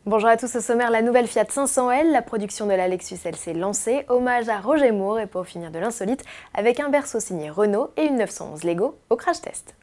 Bonjour à tous, au sommaire, la nouvelle Fiat 500L, la production de la Lexus elle s'est lancée, hommage à Roger Moore et pour finir de l'insolite, avec un berceau signé Renault et une 911 Lego au crash test.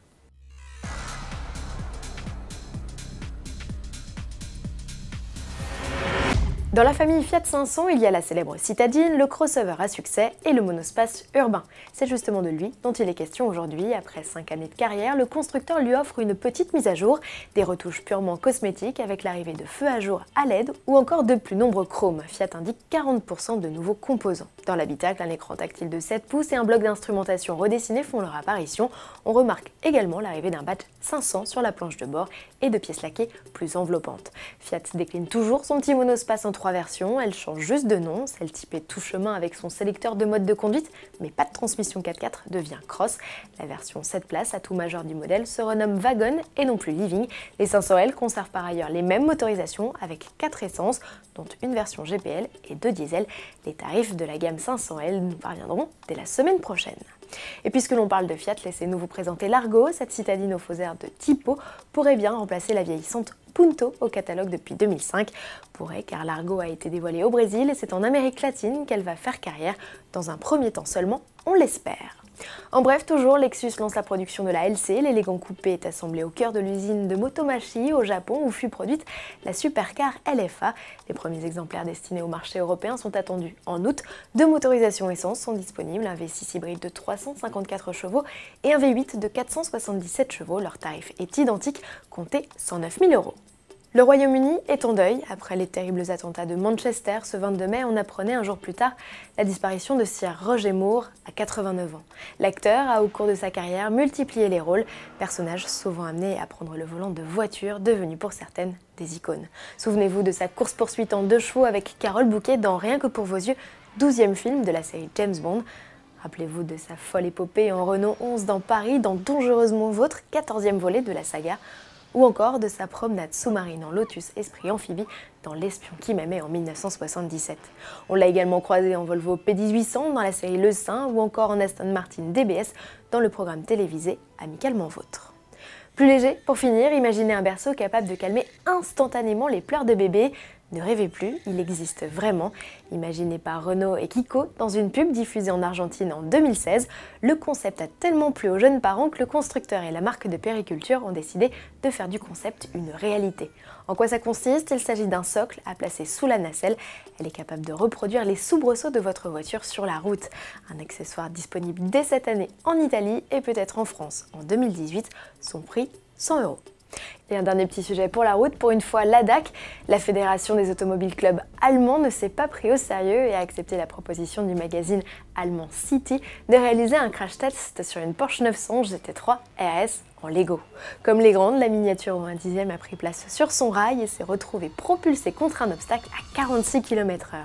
Dans la famille Fiat 500, il y a la célèbre citadine, le crossover à succès et le monospace urbain. C'est justement de lui dont il est question aujourd'hui. Après 5 années de carrière, le constructeur lui offre une petite mise à jour, des retouches purement cosmétiques avec l'arrivée de feux à jour à LED ou encore de plus nombreux chromes. Fiat indique 40% de nouveaux composants. Dans l'habitacle, un écran tactile de 7 pouces et un bloc d'instrumentation redessiné font leur apparition. On remarque également l'arrivée d'un badge 500 sur la planche de bord et de pièces laquées plus enveloppantes. Fiat décline toujours son petit monospace en 3 versions, elle change juste de nom, celle typée tout chemin avec son sélecteur de mode de conduite, mais pas de transmission 4x4, devient Cross. La version 7 places à tout majeur du modèle se renomme Wagon et non plus Living. Les 500L conservent par ailleurs les mêmes motorisations avec 4 essences, dont une version GPL et 2 diesel. Les tarifs de la gamme 500L nous parviendront dès la semaine prochaine. Et puisque l'on parle de Fiat, laissez-nous vous présenter l'Argo. Cette citadine aux faux airs de Tipo pourrait bien remplacer la vieillissante Punto au catalogue depuis 2005. Pourrait car l'Argo a été dévoilée au Brésil et c'est en Amérique latine qu'elle va faire carrière, dans un premier temps seulement, on l'espère. En bref, toujours, Lexus lance la production de la LC. L'élégant coupé est assemblé au cœur de l'usine de Motomachi au Japon où fut produite la supercar LFA. Les premiers exemplaires destinés au marché européen sont attendus en août. 2 motorisations essence sont disponibles, un V6 hybride de 354 chevaux et un V8 de 477 chevaux. Leur tarif est identique, comptez 109 000 €. Le Royaume-Uni est en deuil. Après les terribles attentats de Manchester, ce 22 mai, on apprenait un jour plus tard la disparition de Sir Roger Moore à 89 ans. L'acteur a au cours de sa carrière multiplié les rôles, personnage souvent amené à prendre le volant de voitures, devenues pour certaines des icônes. Souvenez-vous de sa course-poursuite en 2 chevaux avec Carole Bouquet dans Rien que pour vos yeux, 12e film de la série James Bond. Rappelez-vous de sa folle épopée en Renault 11 dans Paris, dans Dangereusement Vôtre, 14e volet de la saga, ou encore de sa promenade sous-marine en Lotus Esprit Amphibie dans L'espion qui m'aimait en 1977. On l'a également croisé en Volvo P1800 dans la série Le Saint ou encore en Aston Martin DBS dans le programme télévisé Amicalement Vôtre. Plus léger, pour finir, imaginez un berceau capable de calmer instantanément les pleurs de bébé. Ne rêvez plus, il existe vraiment. Imaginé par Renault et Kiko dans une pub diffusée en Argentine en 2016, le concept a tellement plu aux jeunes parents que le constructeur et la marque de périculture ont décidé de faire du concept une réalité. En quoi ça consiste? Il s'agit d'un socle à placer sous la nacelle. Elle est capable de reproduire les soubresauts de votre voiture sur la route. Un accessoire disponible dès cette année en Italie et peut-être en France en 2018. Son prix 100 €. Et un dernier petit sujet pour la route, pour une fois l'ADAC, la Fédération des automobiles clubs allemands ne s'est pas pris au sérieux et a accepté la proposition du magazine allemand City de réaliser un crash test sur une Porsche 911 GT3 RS en Lego. Comme les grandes, la miniature au 1/10 a pris place sur son rail et s'est retrouvée propulsée contre un obstacle à 46 km/h.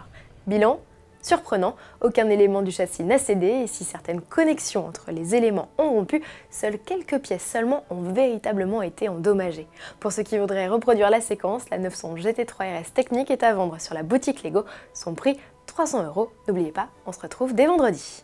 Bilan ? Surprenant, aucun élément du châssis n'a cédé et si certaines connexions entre les éléments ont rompu, seules quelques pièces seulement ont véritablement été endommagées. Pour ceux qui voudraient reproduire la séquence, la 911 GT3 RS Technique est à vendre sur la boutique Lego, son prix 300 €. N'oubliez pas, on se retrouve dès vendredi.